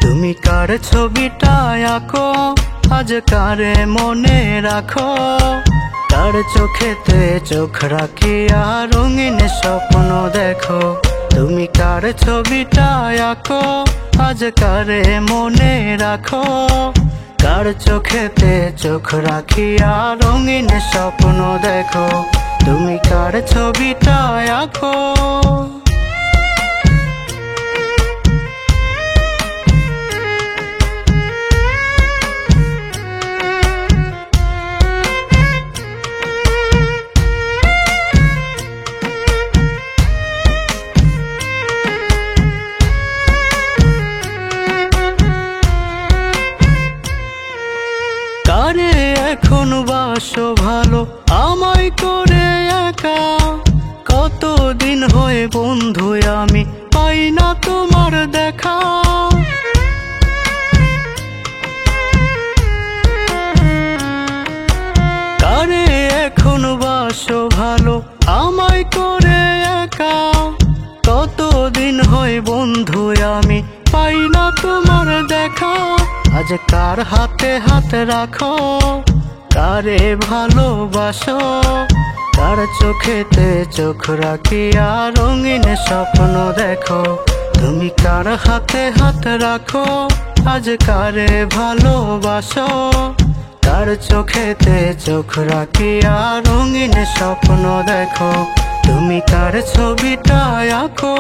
তুমি কার ছবিটা আঁকো আজ কারে মনে রাখো, কার চোখেতে চোখ রাখিয়া রঙিন স্বপ্ন দেখো। তুমি কার ছবিটা আঁকো আজ কারে মনে রাখো, কার চোখেতে চোখ রাখিয়া রঙিন স্বপ্ন দেখো। তুমি কার ছবিটা আঁকো। কারে এখন বাসো ভালো আমায় করে একা, কতদিন হয়ে বন্ধু আমি পাই না তোমার দেখা। কারে এখন বাসো ভালো আমায় করে একা, কতদিন হয়ে বন্ধু আমি পাই না তোমার দেখা। আজ কার হাতে হাত রাখো, কারে ভালোবাসো, কার চোখেতে চোখ রাখিয়া রঙিন স্বপ্ন দেখো। তুমি কার হাতে হাত রাখো, আজ কারে ভালোবাসো, কার চোখেতে চোখ রাখিয়া রঙিন স্বপ্ন দেখো। তুমি কার ছবিটা আঁকো।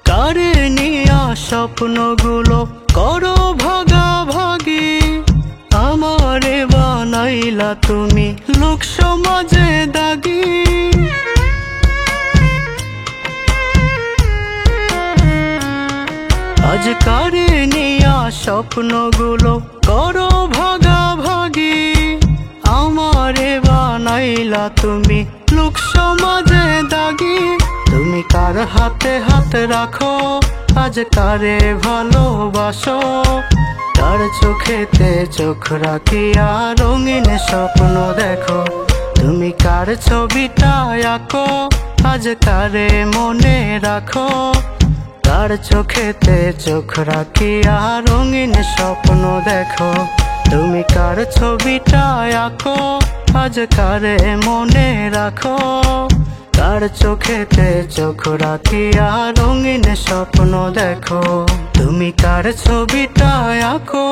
কারে নিয়া স্বপ্নগুলো করো ভাগাভাগি, আমারে বানাইলা তুমি লোক সমাজে দাগি। আজ কারে নিয়া স্বপ্নগুলো করো ভাগাভাগি, আমারে বানাইলা তুমি লোক সমাজে দাগি। তুমি কার হাতে হাত রাখো, আজ কারে ভালোবাসো, কার চোখেতে চোখ রাখিয়া রঙিন স্বপ্ন দেখো। তুমি কার ছবিটা আঁকো, আজ কারে মনে রাখো, কার চোখেতে চোখ রাখিয়া রঙিন স্বপ্ন দেখো। তুমি কার ছবিটা আঁকো, আজ কারে মনে রাখো, কার চোখেতে চোখ রাখিয়া রঙিন স্বপ্ন দেখো। তুমি কার ছবিটা আঁকো।